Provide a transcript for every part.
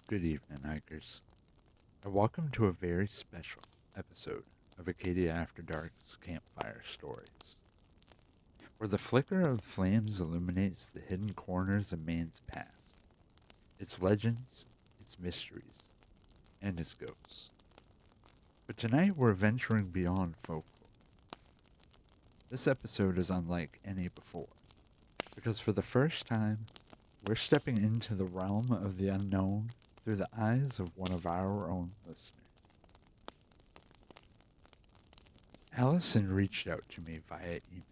Good evening, hikers, and welcome to a very special episode of Acadia After Dark's Campfire Stories, where the flicker of flames illuminates the hidden corners of Maine's past, its legends, its mysteries, and its ghosts. But tonight we're venturing beyond folklore. This episode is unlike any before, because for the first time, we're stepping into the realm of the unknown through the eyes of one of our own listeners. Allison reached out to me via email,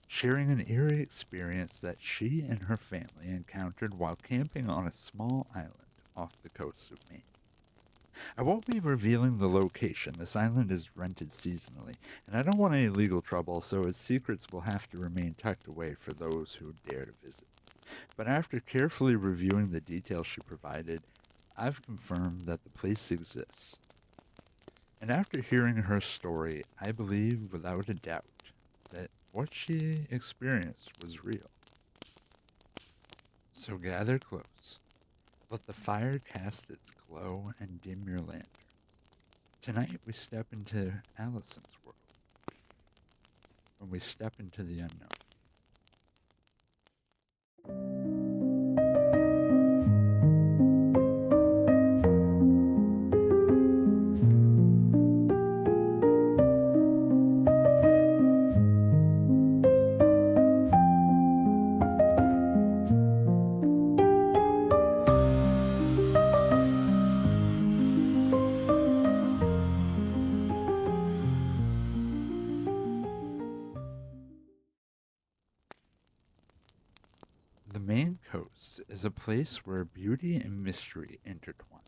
sharing an eerie experience that she and her family encountered while camping on a small island off the coast of Maine. I won't be revealing the location. This island is rented seasonally, and I don't want any legal trouble, so its secrets will have to remain tucked away for those who dare to visit. But after carefully reviewing the details she provided, I've confirmed that the place exists. And after hearing her story, I believe without a doubt that what she experienced was real. So gather close. Let the fire cast its glow and dim your lantern. Tonight we step into Allison's world. When we step into the unknown. The Maine coast is a place where beauty and mystery intertwine,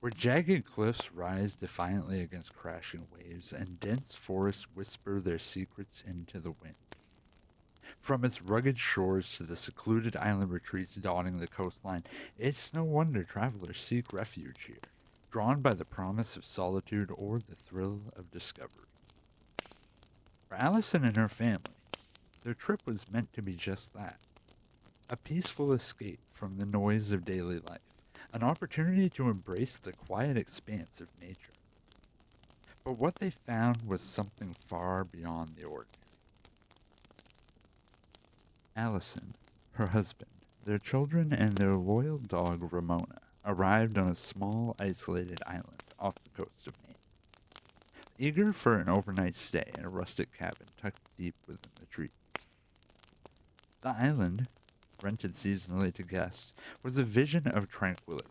where jagged cliffs rise defiantly against crashing waves and dense forests whisper their secrets into the wind. From its rugged shores to the secluded island retreats dotting the coastline, it's no wonder travelers seek refuge here, drawn by the promise of solitude or the thrill of discovery. For Allison and her family, their trip was meant to be just that, a peaceful escape from the noise of daily life, an opportunity to embrace the quiet expanse of nature. But what they found was something far beyond the ordinary. Allison, her husband, their children, and their loyal dog Ramona arrived on a small, isolated island off the coast of Maine, eager for an overnight stay in a rustic cabin tucked deep within the trees. The island, rented seasonally to guests, was a vision of tranquility,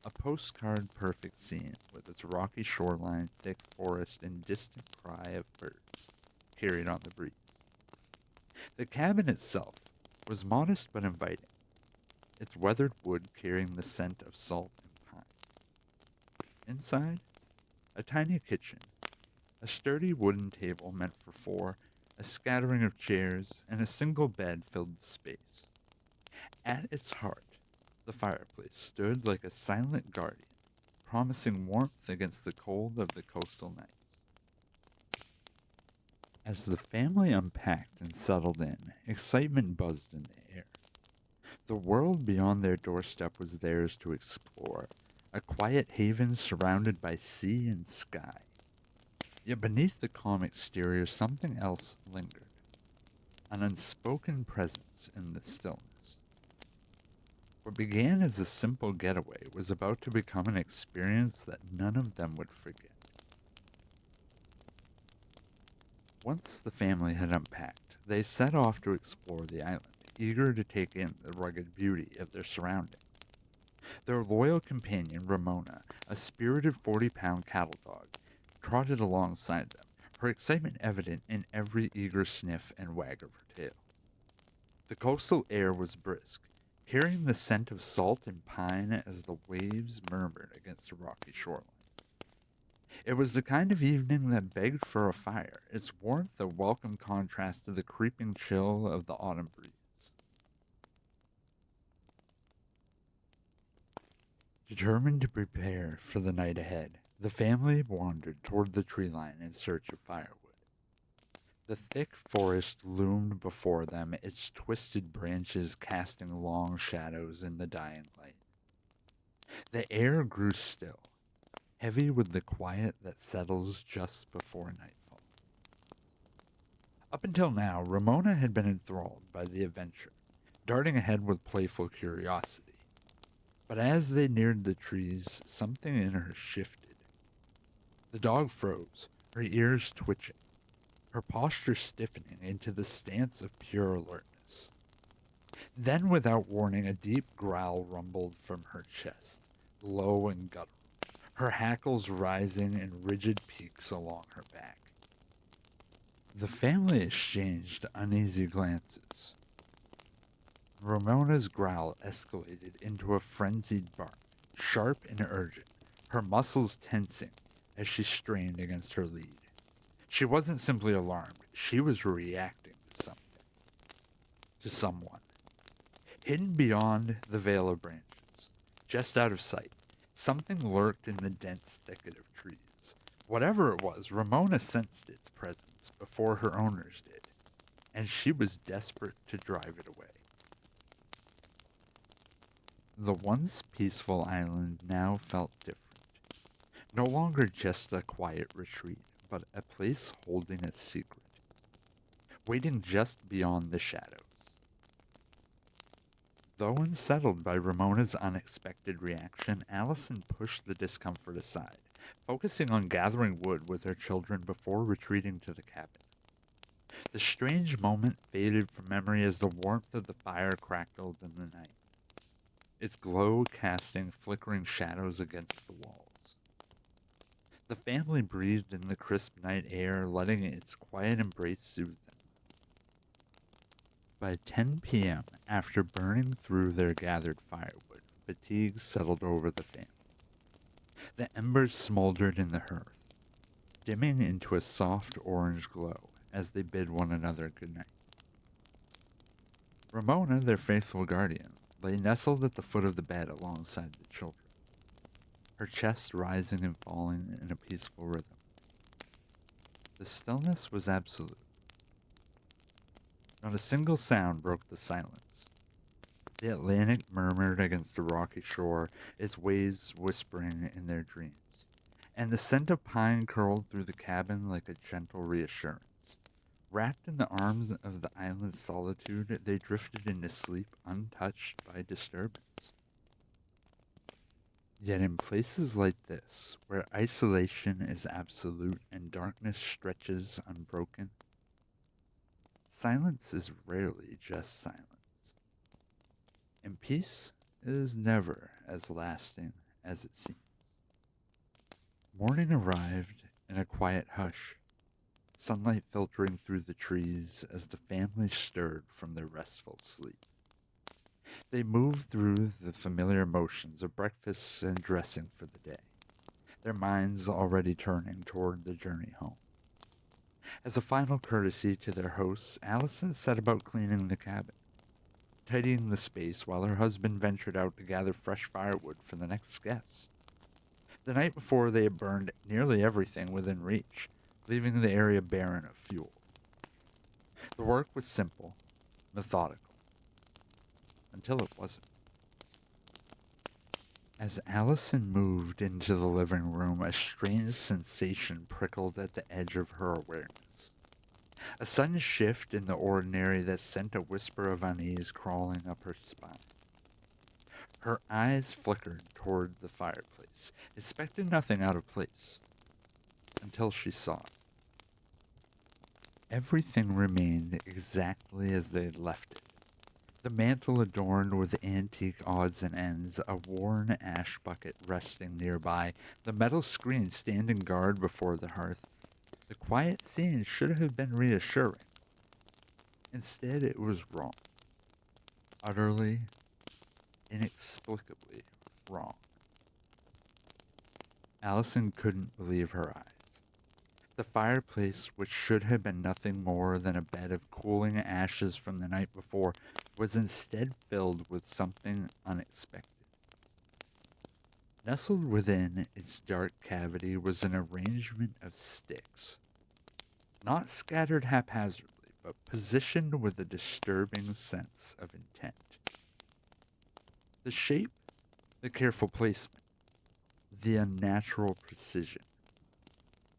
a postcard perfect scene with its rocky shoreline, thick forest, and distant cry of birds carried on the breeze. The cabin itself was modest but inviting, its weathered wood carrying the scent of salt and pine. Inside, a tiny kitchen, a sturdy wooden table meant for four, a scattering of chairs, and a single bed filled the space. At its heart, the fireplace stood like a silent guardian, promising warmth against the cold of the coastal nights. As the family unpacked and settled in, excitement buzzed in the air. The world beyond their doorstep was theirs to explore, a quiet haven surrounded by sea and sky. Yet beneath the calm exterior, something else lingered, an unspoken presence in the stillness. What began as a simple getaway was about to become an experience that none of them would forget. Once the family had unpacked, they set off to explore the island, eager to take in the rugged beauty of their surroundings. Their loyal companion, Ramona, a spirited 40-pound cattle dog, trotted alongside them, her excitement evident in every eager sniff and wag of her tail. The coastal air was brisk, carrying the scent of salt and pine as the waves murmured against the rocky shoreline. It was the kind of evening that begged for a fire, its warmth a welcome contrast to the creeping chill of the autumn breeze. Determined to prepare for the night ahead, the family wandered toward the tree line in search of firewood. The thick forest loomed before them, its twisted branches casting long shadows in the dying light. The air grew still, heavy with the quiet that settles just before nightfall. Up until now, Ramona had been enthralled by the adventure, darting ahead with playful curiosity. But as they neared the trees, something in her shifted. The dog froze, her ears twitching, her posture stiffening into the stance of pure alertness. Then, without warning, a deep growl rumbled from her chest, low and guttural, her hackles rising in rigid peaks along her back. The family exchanged uneasy glances. Ramona's growl escalated into a frenzied bark, sharp and urgent, her muscles tensing as she strained against her lead. She wasn't simply alarmed, she was reacting to something, to someone. Hidden beyond the veil of branches, just out of sight, something lurked in the dense thicket of trees. Whatever it was, Ramona sensed its presence before her owners did, and she was desperate to drive it away. The once peaceful island now felt different. No longer just a quiet retreat, but a place holding a secret, waiting just beyond the shadows. Though unsettled by Ramona's unexpected reaction, Allison pushed the discomfort aside, focusing on gathering wood with her children before retreating to the cabin. The strange moment faded from memory as the warmth of the fire crackled in the night, its glow casting flickering shadows against the walls. The family breathed in the crisp night air, letting its quiet embrace soothe them. By 10 p.m., after burning through their gathered firewood, fatigue settled over the family. The embers smoldered in the hearth, dimming into a soft orange glow as they bid one another good night. Ramona, their faithful guardian, lay nestled at the foot of the bed alongside the children, her chest rising and falling in a peaceful rhythm. The stillness was absolute. Not a single sound broke the silence. The Atlantic murmured against the rocky shore, its waves whispering in their dreams, and the scent of pine curled through the cabin like a gentle reassurance. Wrapped in the arms of the island's solitude, they drifted into sleep untouched by disturbance. Yet in places like this, where isolation is absolute and darkness stretches unbroken, silence is rarely just silence. And peace is never as lasting as it seems. Morning arrived in a quiet hush, sunlight filtering through the trees as the family stirred from their restful sleep. They moved through the familiar motions of breakfast and dressing for the day, their minds already turning toward the journey home. As a final courtesy to their hosts, Allison set about cleaning the cabin, tidying the space while her husband ventured out to gather fresh firewood for the next guests. The night before, they had burned nearly everything within reach, leaving the area barren of fuel. The work was simple, methodical, until it wasn't. As Allison moved into the living room, a strange sensation prickled at the edge of her awareness. A sudden shift in the ordinary that sent a whisper of unease crawling up her spine. Her eyes flickered toward the fireplace, expecting nothing out of place, until she saw it. Everything remained exactly as they had left it. The mantel adorned with antique odds and ends, a worn ash bucket resting nearby, the metal screen standing guard before the hearth. The quiet scene should have been reassuring. Instead, it was wrong. Utterly, inexplicably wrong. Allison couldn't believe her eyes. The fireplace, which should have been nothing more than a bed of cooling ashes from the night before, was instead filled with something unexpected. Nestled within its dark cavity was an arrangement of sticks, not scattered haphazardly, but positioned with a disturbing sense of intent. The shape The careful placement, the unnatural precision.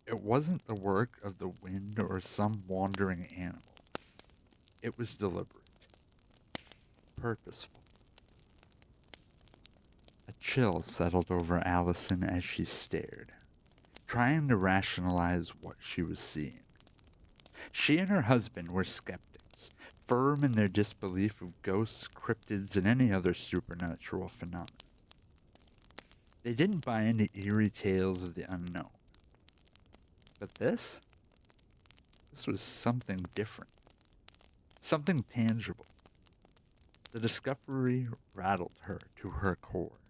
It wasn't the work of the wind or some wandering animal. It was deliberate, purposeful. A chill settled over Allison as she stared, trying to rationalize what she was seeing. She and her husband were skeptics, firm in their disbelief of ghosts, cryptids, and any other supernatural phenomena. They didn't buy into eerie tales of the unknown. But this was something different, something tangible. The discovery rattled her to her core,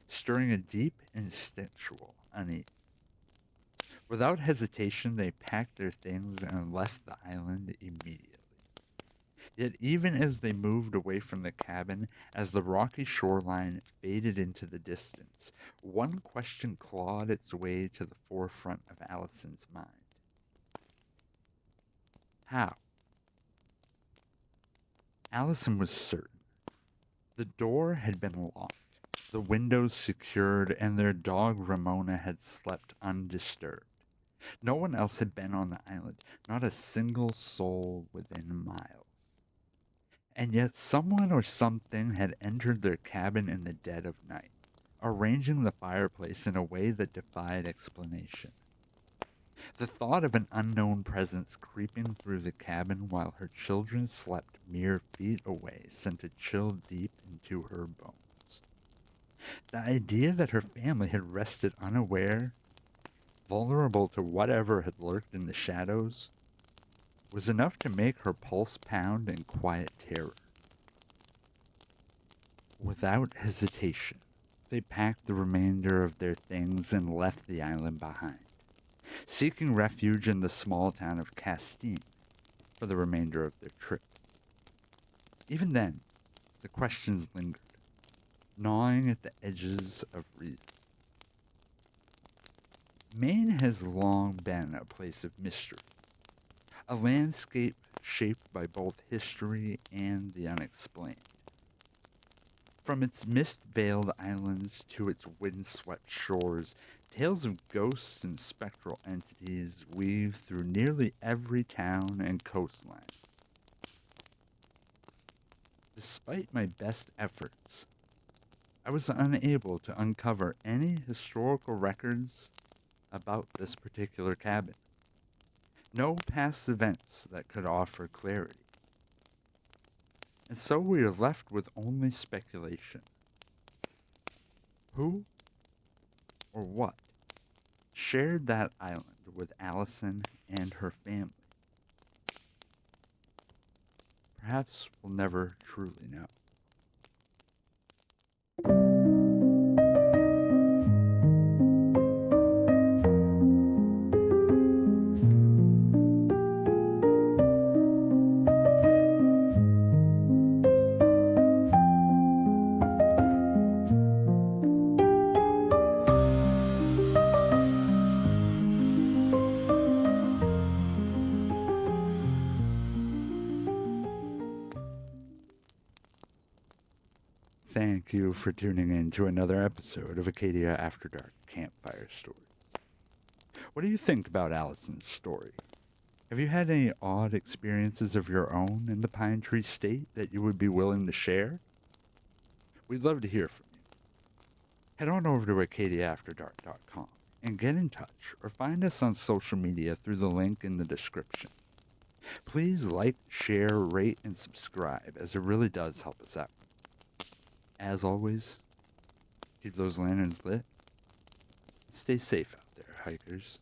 stirring a deep instinctual unease. Without hesitation, they packed their things and left the island immediately. Yet even as they moved away from the cabin, as the rocky shoreline faded into the distance, one question clawed its way to the forefront of Allison's mind. How? Allison was certain. The door had been locked, the windows secured, and their dog Ramona had slept undisturbed. No one else had been on the island, not a single soul within miles. And yet someone or something had entered their cabin in the dead of night, arranging the fireplace in a way that defied explanation. The thought of an unknown presence creeping through the cabin while her children slept mere feet away sent a chill deep into her bones. The idea that her family had rested unaware, vulnerable to whatever had lurked in the shadows, was enough to make her pulse pound in quiet terror. Without hesitation, they packed the remainder of their things and left the island behind, seeking refuge in the small town of Castine for the remainder of their trip. Even then, the questions lingered, gnawing at the edges of reason. Maine has long been a place of mystery, a landscape shaped by both history and the unexplained. From its mist-veiled islands to its wind-swept shores, tales of ghosts and spectral entities weave through nearly every town and coastline. Despite my best efforts, I was unable to uncover any historical records about this particular cabin. No past events that could offer clarity. And so we are left with only speculation. Who or what shared that island with Allison and her family? Perhaps we'll never truly know. Thank you for tuning in to another episode of Acadia After Dark Campfire Stories. What do you think about Allison's story? Have you had any odd experiences of your own in the Pine Tree State that you would be willing to share? We'd love to hear from you. Head on over to acadiaafterdark.com and get in touch or find us on social media through the link in the description. Please like, share, rate, and subscribe, as it really does help us out. As always, keep those lanterns lit. Stay safe out there, hikers.